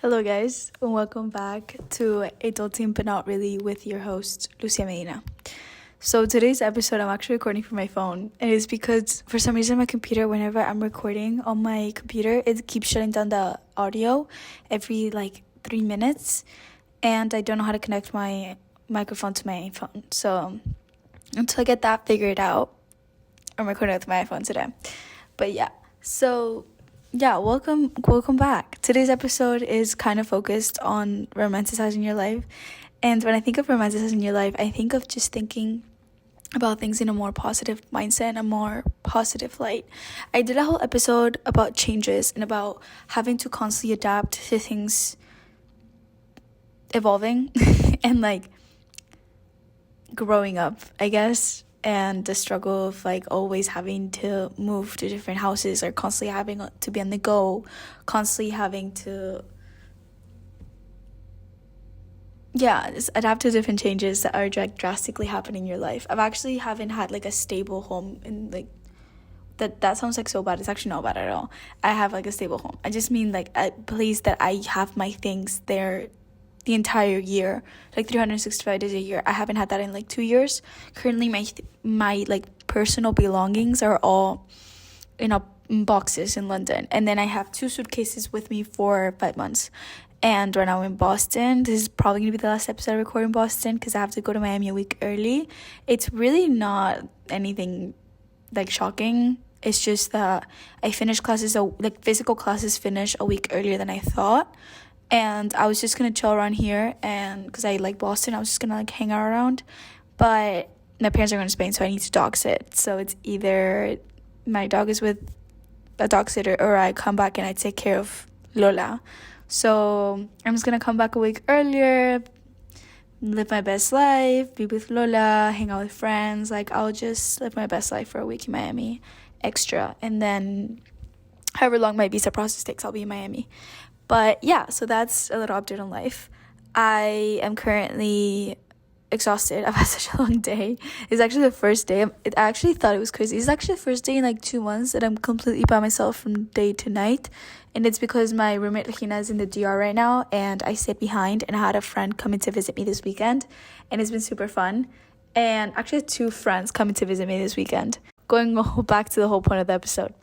Hello, guys, and welcome back to Adulting But Not Really with your host, Lucia Medina. So today's episode, I'm actually recording from my phone, and it's because for some reason my computer, whenever I'm recording on my computer, it keeps shutting down the audio every 3 minutes, and I don't know how to connect my microphone to my phone. So until I get that figured out, I'm recording with my iPhone today. But welcome back. Today's episode is kind of focused on romanticizing your life. And when I think of romanticizing your life, I think of just thinking about things in a more positive mindset and a more positive light. I did a whole episode about changes and about having to constantly adapt to things evolving and growing up, I guess. And the struggle of always having to move to different houses or constantly having to be on the go, constantly having to just adapt to different changes that are drastically happening in your life. I've actually haven't had a stable home in that sounds so bad. It's actually not bad at all. I have a stable home. I just mean a place that I have my things there the entire year, 365 days a year. I haven't had that in 2 years. Currently my personal belongings are all in boxes in London, and then I have 2 suitcases with me for 5 months. And right now I'm in Boston. This is probably gonna be the last episode I record in Boston because I have to go to Miami a week early. It's really not anything shocking. It's just that I finished classes physical classes finish a week earlier than I thought. And I was just gonna chill around here, and because I like Boston, I was just gonna hang out around. But my parents are going to Spain, so I need to dog sit. So it's either my dog is with a dog sitter, or I come back and I take care of Lola. So I'm just gonna come back a week earlier, live my best life, be with Lola, hang out with friends. I'll just live my best life for a week in Miami, extra, and then however long my visa process takes, I'll be in Miami. But yeah, so that's a little update on life. I am currently exhausted. I've had such a long day. It's actually the first day. I actually thought it was crazy. It's actually the first day in 2 months that I'm completely by myself from day to night. And it's because my roommate Regina is in the DR right now, and I stayed behind, and I had a friend coming to visit me this weekend, and it's been super fun. And actually 2 friends coming to visit me this weekend. Going back to the whole point of the episode.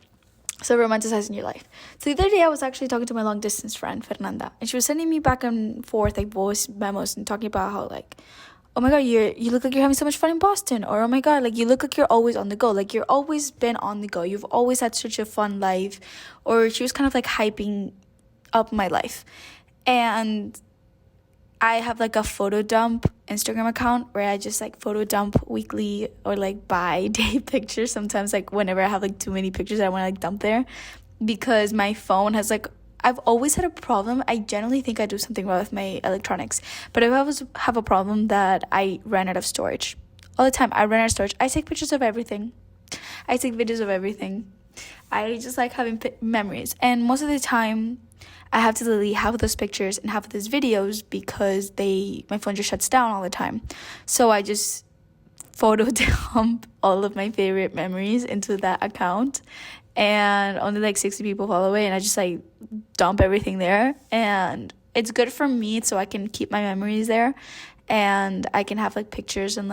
So romanticizing your life. So the other day I was actually talking to my long distance friend Fernanda, and she was sending me back and forth voice memos and talking about how oh my god, you look like you're having so much fun in Boston, or oh my god, you look like you're always on the go, you're always been on the go, you've always had such a fun life. Or she was kind of hyping up my life. And I have a photo dump Instagram account where I just photo dump weekly or by day pictures. Sometimes whenever I have too many pictures I want to dump there, because my phone has I've always had a problem. I generally think I do something wrong with my electronics, but I always have a problem that I ran out of storage all the time. I run out of storage. I take pictures of everything. I take videos of everything. I just having memories, and most of the time I have to delete half of those pictures and half of those videos because my phone just shuts down all the time. So I just photo dump all of my favorite memories into that account, and only 60 people follow it, and I just dump everything there. And it's good for me, so I can keep my memories there, and I can have pictures and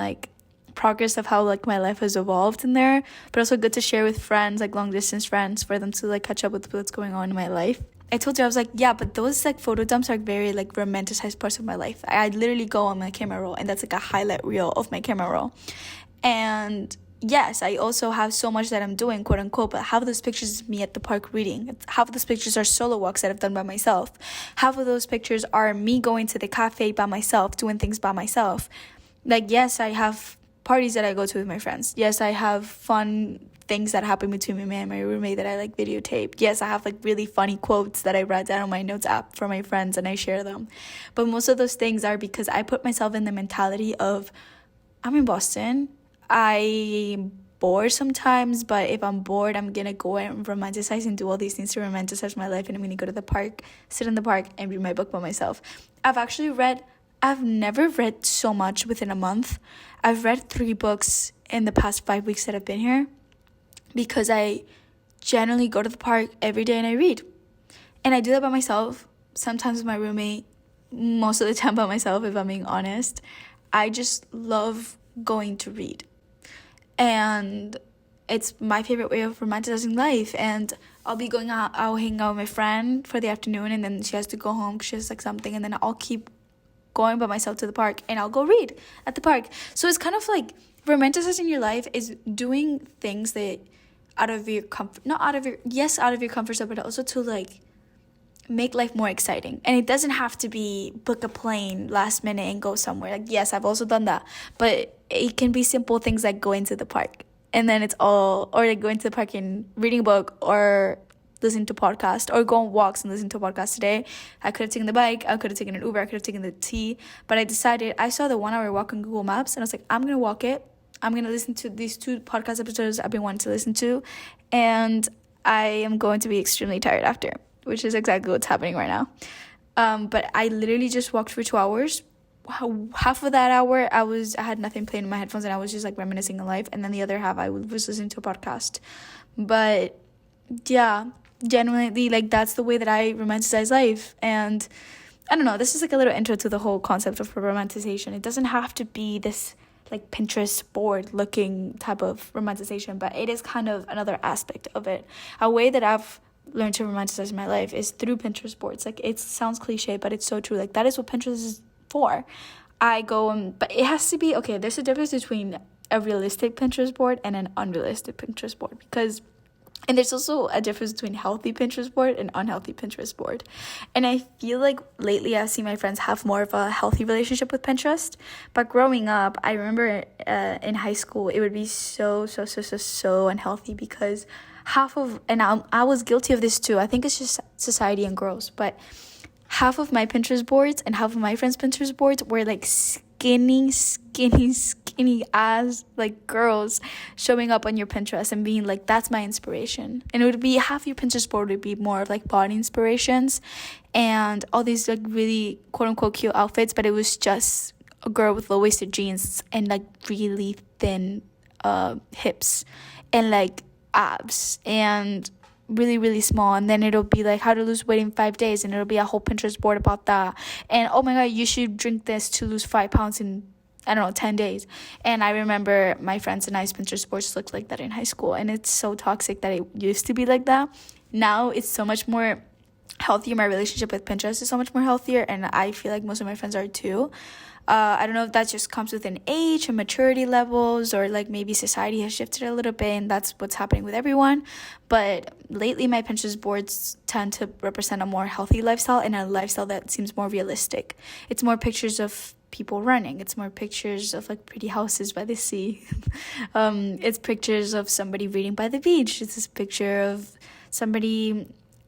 progress of how my life has evolved in there, but also good to share with friends, long distance friends, for them to catch up with what's going on in my life. I told you, I was yeah, but those photo dumps are very romanticized parts of my life. I literally go on my camera roll, and that's a highlight reel of my camera roll. And yes, I also have so much that I'm doing, quote unquote, but half of those pictures is me at the park reading. Half of those pictures are solo walks that I've done by myself. Half of those pictures are me going to the cafe by myself, doing things by myself. Yes, I have parties that I go to with my friends. Yes, I have fun things that happen between me and my roommate that I videotape. Yes, I have really funny quotes that I write down on my notes app for my friends, and I share them. But most of those things are because I put myself in the mentality of, I'm in Boston. I'm bored sometimes, but if I'm bored, I'm gonna go and romanticize and do all these things to romanticize my life, and I'm gonna go to the park, sit in the park, and read my book by myself. I've never read so much within a month. I've read 3 books in the past 5 weeks that I've been here, because I generally go to the park every day and I read. And I do that by myself. sometimes with my roommate, most of the time by myself, if I'm being honest. I just love going to read. And it's my favorite way of romanticizing life. And I'll be going out, I'll hang out with my friend for the afternoon, and then she has to go home because she has like something, and then I'll keep going by myself to the park, and I'll go read at the park. So it's kind of like romanticizing your life is doing things that out of your comfort, not out of your, yes, out of your comfort zone, but also to like make life more exciting. And it doesn't have to be book a plane last minute and go somewhere. Like, yes, I've also done that, but it can be simple things like going to the park, and then it's all, or like going to the park and reading a book, or listening to podcast, or go on walks and listen to a podcast. Today I could have taken the bike, I could have taken an Uber, I could have taken the T, but I decided, I saw the 1 hour walk on Google Maps, and I was like, I'm gonna walk it. I'm gonna listen to these 2 podcast episodes I've been wanting to listen to, and I am going to be extremely tired after, which is exactly what's happening right now. But I literally just walked for 2 hours. Half of that hour I had nothing playing in my headphones, and I was just like reminiscing on life, and then the other half I was listening to a podcast. But yeah, genuinely, like, that's the way that I romanticize life. And I don't know, this is like a little intro to the whole concept of romanticization. It doesn't have to be this like Pinterest board looking type of romanticization, but it is kind of another aspect of it. A way that I've learned to romanticize my life is through Pinterest boards. Like, it sounds cliche, but it's so true. Like, that is what Pinterest is for. I go but it has to be, okay, there's a difference between a realistic Pinterest board and an unrealistic Pinterest board, and there's also a difference between healthy Pinterest board and unhealthy Pinterest board. And I feel like lately I've seen my friends have more of a healthy relationship with Pinterest. But growing up, I remember in high school, it would be so unhealthy, because and I was guilty of this too. I think it's just society and girls. But half of my Pinterest boards and half of my friends' Pinterest boards were like skinny ass like girls showing up on your Pinterest and being like, that's my inspiration. And it would be, half your Pinterest board would be more of like body inspirations and all these like really quote unquote cute outfits, but it was just a girl with low-waisted jeans and like really thin hips and like abs and really small. And then it'll be like how to lose weight in 5 days, and it'll be a whole Pinterest board about that. And oh my god, you should drink this to lose 5 pounds in, I don't know, 10 days. And I remember my friends and I's Pinterest boards looked like that in high school. And it's so toxic that it used to be like that. Now it's so much more healthier. My relationship with Pinterest is so much more healthier. And I feel like most of my friends are too. I don't know if that just comes with an age and maturity levels, or like maybe society has shifted a little bit and that's what's happening with everyone. But lately my Pinterest boards tend to represent a more healthy lifestyle, and a lifestyle that seems more realistic. It's more pictures of people running. It's more pictures of like pretty houses by the sea. It's pictures of somebody reading by the beach. It's this picture of somebody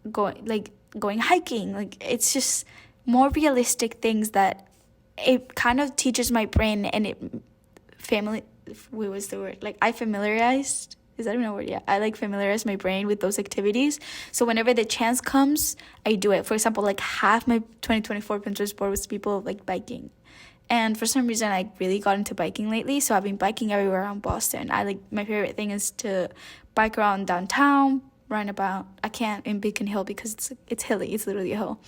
going hiking. Like, it's just more realistic things that it kind of teaches my brain, and I familiarized, is that even a word? Yeah, I like familiarize my brain with those activities. So whenever the chance comes, I do it. For example, like half my 2024 Pinterest board was people like biking. And for some reason, I really got into biking lately. So I've been biking everywhere around Boston. My favorite thing is to bike around downtown, run about. I can't in Beacon Hill because it's hilly. It's literally a hill.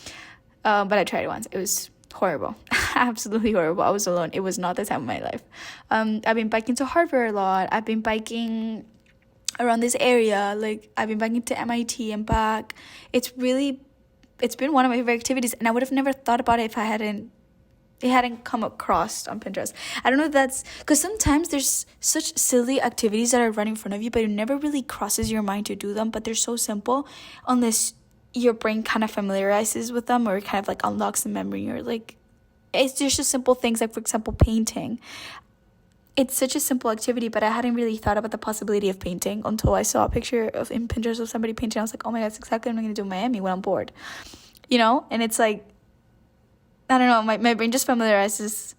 But I tried it once. It was horrible. Absolutely horrible. I was alone. It was not the time of my life. I've been biking to Harvard a lot. I've been biking around this area. Like, I've been biking to MIT and back. It's been one of my favorite activities, and I would have never thought about it if it hadn't come across on Pinterest. I don't know if that's because sometimes there's such silly activities that are right in front of you, but it never really crosses your mind to do them. But they're so simple unless your brain kind of familiarizes with them, or kind of like unlocks the memory, or like it's just simple things like, for example, painting. It's such a simple activity, but I hadn't really thought about the possibility of painting until I saw a picture in Pinterest of somebody painting. I was like, oh my god, that's exactly what I'm going to do in Miami when I'm bored, and it's like, I don't know, my brain just familiarizes.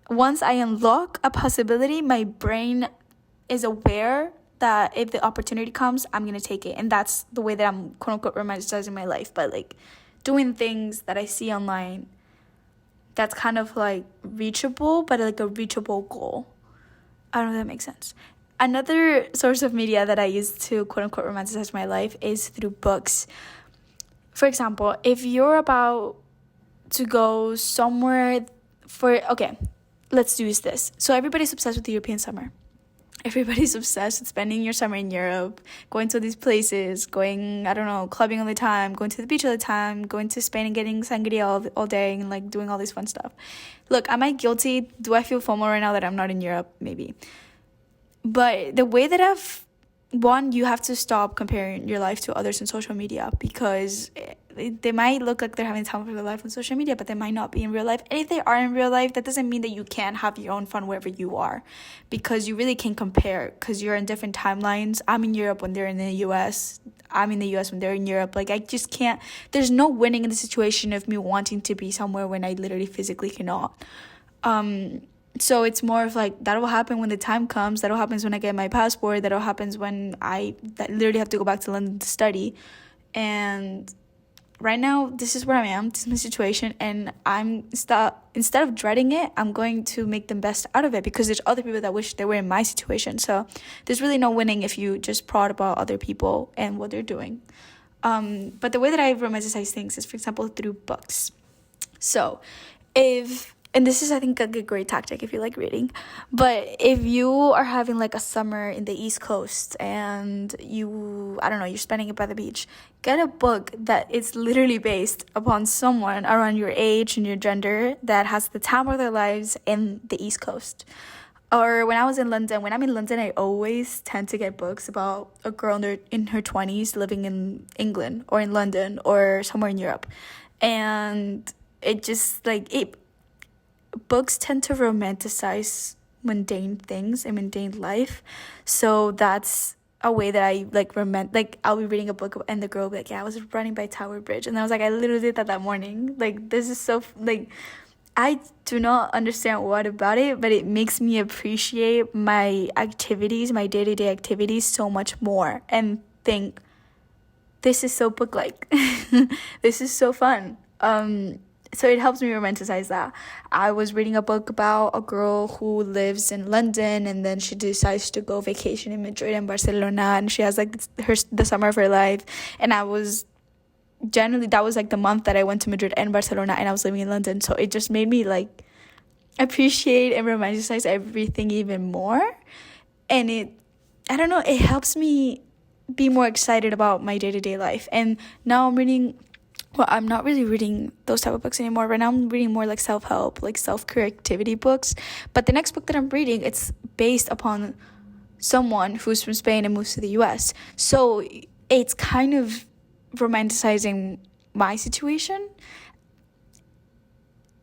Once I unlock a possibility, my brain is aware that if the opportunity comes, I'm going to take it. And that's the way that I'm, quote unquote, romanticizing my life. But like doing things that I see online, that's kind of like reachable, but like a reachable goal. I don't know if that makes sense. Another source of media that I use to, quote unquote, romanticize my life is through books. for example, if you're about to go somewhere okay, let's use this. So everybody's obsessed with the European summer. Everybody's obsessed with spending your summer in Europe, going to these places, going, I don't know, clubbing all the time, going to the beach all the time, going to Spain and getting sangria all day and like doing all this fun stuff. Look, am I guilty? Do I feel FOMO right now that I'm not in Europe? Maybe. But the way that you have to stop comparing your life to others on social media, because they might look like they're having time of their life on social media, but they might not be in real life. And if they are in real life, that doesn't mean that you can't have your own fun wherever you are, because you really can't compare, because you're in different timelines. I'm in Europe when they're in the US. I'm in the US when they're in Europe. Like, I just can't. There's no winning in the situation of me wanting to be somewhere when I literally physically cannot. So it's more of like, that'll happen when the time comes. That'll happen when I get my passport. That'll happen when I literally have to go back to London to study. And right now, this is where I am. This is my situation. And instead of dreading it, I'm going to make the best out of it, because there's other people that wish they were in my situation. So there's really no winning if you just prod about other people and what they're doing. But the way that I romanticize things is, for example, through books. So and this is, I think, a great tactic if you like reading. But if you are having like a summer in the East Coast and you're spending it by the beach, get a book that is literally based upon someone around your age and your gender that has the time of their lives in the East Coast. Or when I'm in London, I always tend to get books about a girl in her 20s living in England or in London or somewhere in Europe. And it just books tend to romanticize mundane things and mundane life. So that's a way that I I'll be reading a book and the girl will be like, yeah, I was running by Tower Bridge. And I was like, I literally did that morning. Like, this is so, I do not understand what about it, but it makes me appreciate my activities, my day-to-day activities so much more, and think, this is so book-like. This is so fun. So it helps me romanticize that. I was reading a book about a girl who lives in London, and then she decides to go vacation in Madrid and Barcelona, and she has the summer of her life. And that was the month that I went to Madrid and Barcelona, and I was living in London. So it just made me appreciate and romanticize everything even more. And it helps me be more excited about my day-to-day life. And now I'm not really reading those type of books anymore. Right now I'm reading more self-help, self-care activity books. But the next book that I'm reading, it's based upon someone who's from Spain and moves to the US. So it's kind of romanticizing my situation.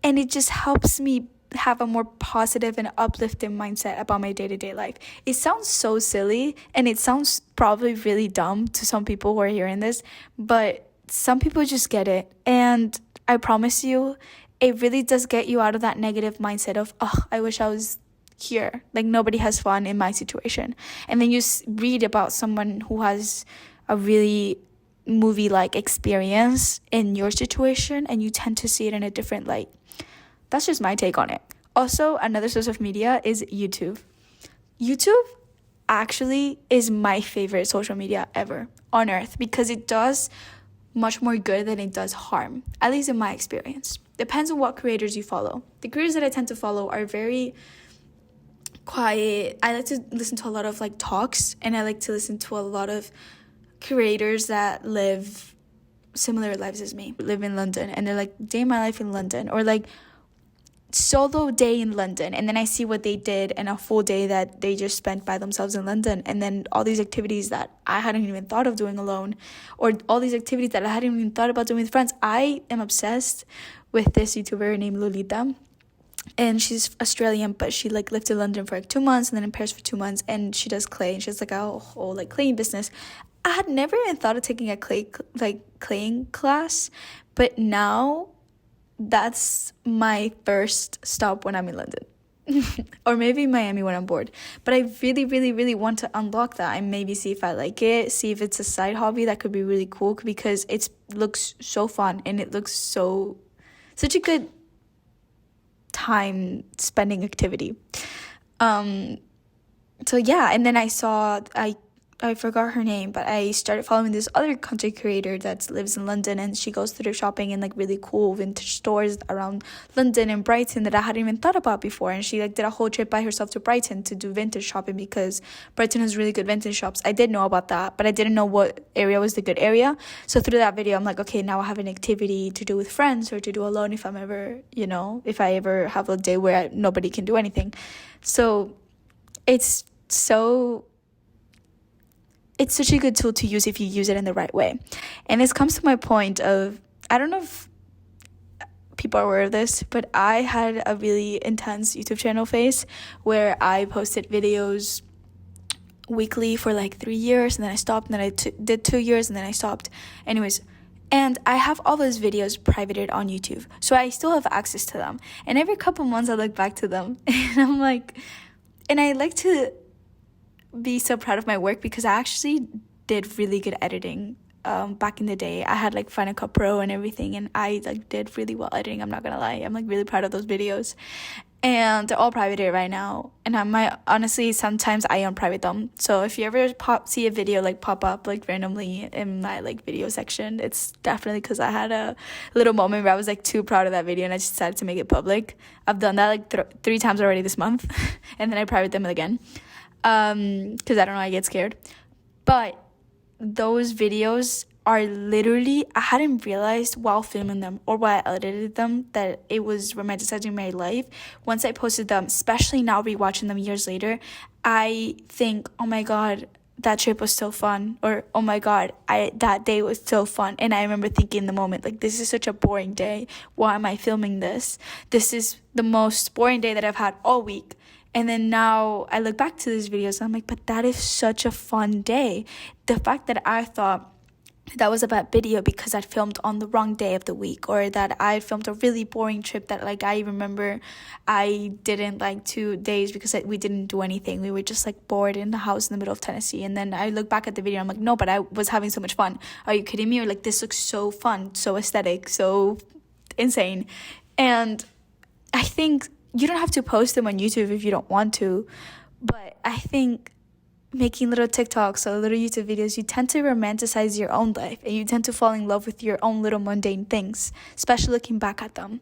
And it just helps me have a more positive and uplifting mindset about my day-to-day life. It sounds so silly, and it sounds probably really dumb to some people who are hearing this, but some people just get it. And I promise you, it really does get you out of that negative mindset of, I wish I was here. Nobody has fun in my situation. And then you read about someone who has a really movie-like experience in your situation, and you tend to see it in a different light. That's just my take on it. Also, another source of media is YouTube. YouTube actually is my favorite social media ever on earth, because it does much more good than it does harm, at least in my experience. Depends on what creators you follow. The creators that I tend to follow are very quiet. I like to listen to a lot of talks, and I like to listen to a lot of creators that live similar lives as me, live in London, and they're day in my life in London, or solo day in London, and then I see what they did in a full day that they just spent by themselves in London, and then all these activities that I hadn't even thought of doing alone, or all these activities that I hadn't even thought about doing with friends. I am obsessed with this YouTuber named Lolita, and she's Australian, but she lived in London for 2 months and then in Paris for 2 months, and she does clay, and she has a whole claying business. I had never even thought of taking a claying class, but now that's my first stop when I'm in London. Or maybe Miami when I'm bored. But I really, really, really want to unlock that and maybe see if I like it, see if it's a side hobby that could be really cool, because it looks so fun and it looks such a good time spending activity. So yeah, and then I I forgot her name, but I started following this other content creator that lives in London, and she goes through shopping in like really cool vintage stores around London and Brighton that I hadn't even thought about before. And she like did a whole trip by herself to Brighton to do vintage shopping because Brighton has really good vintage shops. I did know about that, but I didn't know what area was the good area. So through that video, I'm like, okay, now I have an activity to do with friends or to do alone if I'm ever, if I ever have a day where nobody can do anything. So it's such a good tool to use if you use it in the right way. And this comes to my point of, I don't know if people are aware of this, but I had a really intense YouTube channel phase where I posted videos weekly for like 3 years, and then I stopped, and then I did 2 years, and then I stopped. Anyways, and I have all those videos privated on YouTube, so I still have access to them. And every couple months I look back to them and I'm like, and I like to be so proud of my work because I actually did really good editing back in the day. I had like Final Cut Pro and everything, and I like did really well editing. I'm not gonna lie, I'm like really proud of those videos, and they're all privated right now. And honestly, sometimes I unprivate them. So if you ever see a video like pop up like randomly in my like video section, it's definitely because I had a little moment where I was like too proud of that video and I just decided to make it public. I've done that like 3 times already this month and then I private them again because I don't know, I get scared. But those videos are literally, I hadn't realized while filming them or while I edited them that it was romanticizing my life. Once I posted them, especially now rewatching them years later, I think, oh my god, that trip was so fun, or oh my god, that day was so fun. And I remember thinking in the moment, like, this is such a boring day, why am I filming this? This is the most boring day that I've had all week. And then now I look back to these videos and I'm like, but that is such a fun day. The fact that I thought that was a bad video because I filmed on the wrong day of the week, or that I filmed a really boring trip that like I remember I didn't like 2 days because we didn't do anything. We were just like bored in the house in the middle of Tennessee. And then I look back at the video and I'm like, no, but I was having so much fun. Are you kidding me? Or like, this looks so fun, so aesthetic, so insane. And I think you don't have to post them on YouTube if you don't want to, but I think making little TikToks or little YouTube videos, you tend to romanticize your own life and you tend to fall in love with your own little mundane things, especially looking back at them.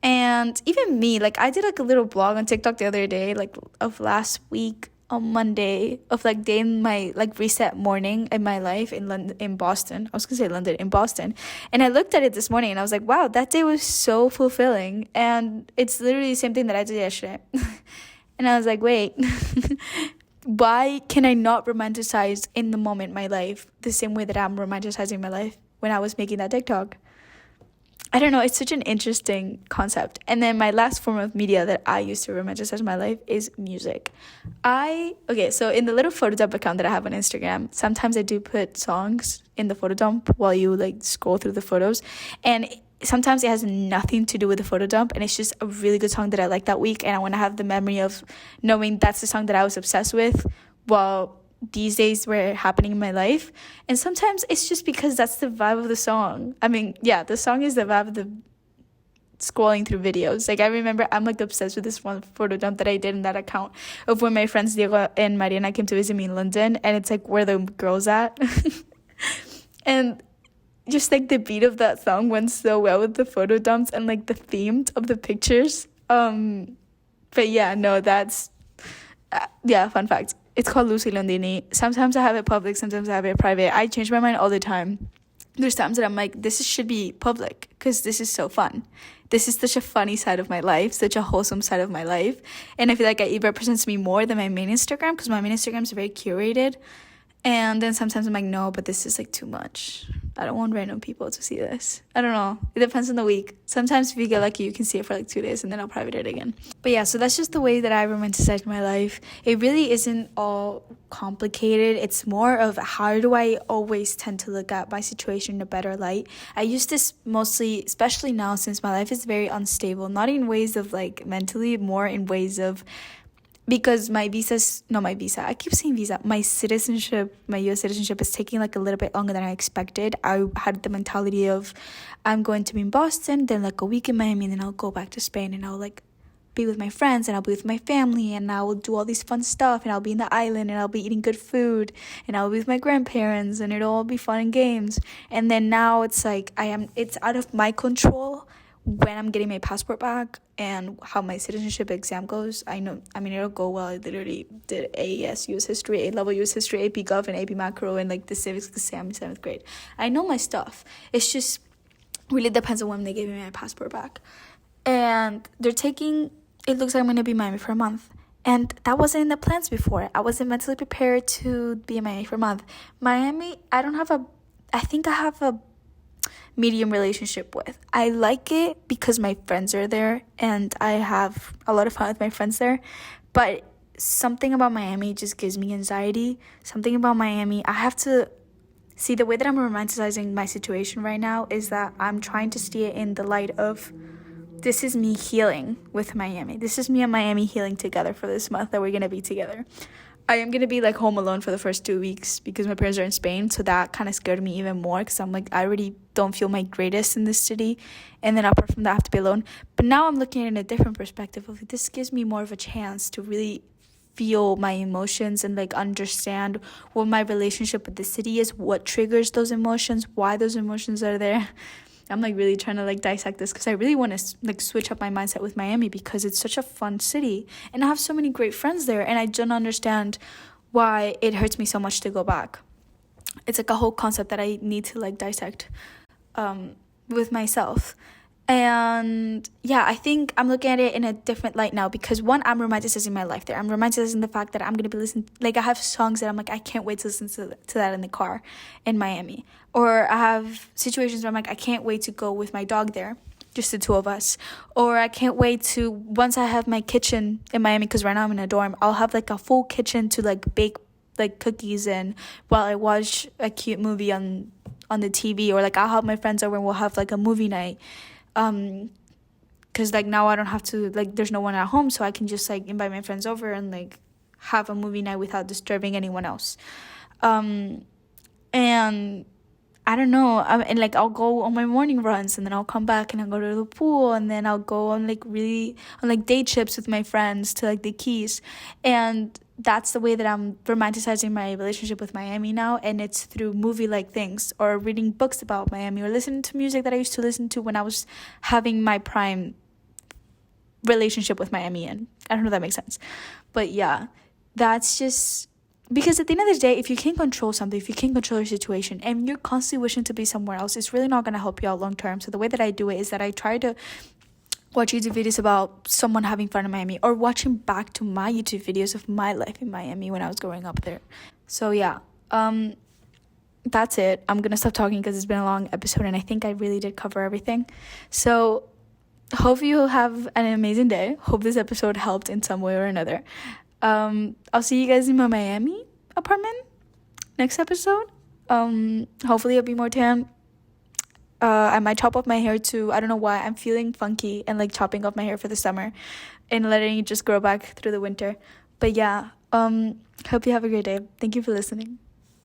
And even me, like I did like a little blog on TikTok the other day, like of last week on Monday, of like day in my like reset morning in my life in Boston. I was gonna say London, in Boston. And I looked at it this morning and I was like, wow, that day was so fulfilling. And it's literally the same thing that I did yesterday. And I was like, wait, why can I not romanticize in the moment my life the same way that I'm romanticizing my life when I was making that TikTok? I don't know, it's such an interesting concept. And then my last form of media that I use to romanticize my life is music. So in the little photo dump account that I have on Instagram, sometimes I do put songs in the photo dump while you like scroll through the photos. And sometimes it has nothing to do with the photo dump, and it's just a really good song that I like that week, and I want to have the memory of knowing that's the song that I was obsessed with while these days were happening in my life. And sometimes it's just because that's the vibe of the song. I mean, yeah, the song is the vibe of the scrolling through videos. Like I remember I'm like obsessed with this one photo dump that I did in that account of when my friends Diego and Mariana came to visit me in London, and it's like where the girls at. And just like the beat of that song went so well with the photo dumps and like the theme of the pictures. But yeah, no, that's fun fact. It's called Lucy Londini. Sometimes I have it public, sometimes I have it private. I change my mind all the time. There's times that I'm like, this should be public because this is so fun. This is such a funny side of my life, such a wholesome side of my life. And I feel like it represents me more than my main Instagram because my main Instagram is very curated. And then sometimes I'm like, no, but this is like too much. I don't want random people to see this. I don't know. It depends on the week. Sometimes if you get lucky, you can see it for like 2 days and then I'll private it again. But yeah, so that's just the way that I romanticize my life. It really isn't all complicated. It's more of how do I always tend to look at my situation in a better light. I use this mostly, especially now since my life is very unstable. Not in ways of like mentally, more in ways of because my citizenship, my US citizenship is taking like a little bit longer than I expected. I had the mentality of I'm going to be in Boston, then like a week in Miami, and then I'll go back to Spain and I'll like be with my friends and I'll be with my family and I will do all these fun stuff and I'll be in the island and I'll be eating good food and I'll be with my grandparents and it'll all be fun and games. And then now it's like it's out of my control when I'm getting my passport back and how my citizenship exam goes. It'll go well. I literally did AES US History, A-level US History, AP Gov, and AP Macro, and like the civics exam in 7th grade. I know my stuff. It's just really depends on when they give me my passport back. And it looks like I'm going to be in Miami for a month. And that wasn't in the plans before. I wasn't mentally prepared to be in Miami for a month. Miami, I think I have a medium relationship with. I like it because my friends are there and I have a lot of fun with my friends there. But something about Miami just gives me anxiety. Something about Miami, I have to see the way that I'm romanticizing my situation right now is that I'm trying to see it in the light of this is me healing with Miami. This is me and Miami healing together for this month that we're going to be together. I am going to be like home alone for the first 2 weeks because my parents are in Spain. So that kind of scared me even more because I'm like, I already don't feel my greatest in this city. And then apart from that, I have to be alone. But now I'm looking at it in a different perspective of this gives me more of a chance to really feel my emotions and like understand what my relationship with the city is, what triggers those emotions, why those emotions are there. I'm like really trying to like dissect this because I really want to like switch up my mindset with Miami because it's such a fun city and I have so many great friends there and I don't understand why it hurts me so much to go back. It's like a whole concept that I need to like dissect with myself. And yeah, I think I'm looking at it in a different light now because one, I'm romanticizing my life there. I'm romanticizing the fact that I'm going to be listening, like I have songs that I'm like, I can't wait to listen to that in the car in Miami. Or I have situations where I'm like, I can't wait to go with my dog there, just the two of us. Or I can't wait to, once I have my kitchen in Miami, because right now I'm in a dorm, I'll have like a full kitchen to like bake like cookies in while I watch a cute movie on the TV. Or like I'll have my friends over and we'll have like a movie night. Because like now I don't have to like there's no one at home, so I can just like invite my friends over and like have a movie night without disturbing anyone else. And I don't know, and like I'll go on my morning runs and then I'll come back and I'll go to the pool and then I'll go on like day trips with my friends to like the Keys. And that's the way that I'm romanticizing my relationship with Miami now, and it's through movie-like things or reading books about Miami or listening to music that I used to listen to when I was having my prime relationship with Miami. And I don't know if that makes sense. But yeah, that's just because at the end of the day, if you can't control something, if you can't control your situation and you're constantly wishing to be somewhere else, it's really not going to help you out long term. So the way that I do it is that I try to watch YouTube videos about someone having fun in Miami or watching back to my YouTube videos of my life in Miami when I was growing up there. So yeah, that's it. I'm gonna stop talking because it's been a long episode and I think I really did cover everything. So hope you have an amazing day. Hope this episode helped in some way or another. I'll see you guys in my Miami apartment next episode. Hopefully it'll be more tan. I might chop off my hair too. I don't know why. I'm feeling funky and like chopping off my hair for the summer and letting it just grow back through the winter. But yeah, hope you have a great day. Thank you for listening.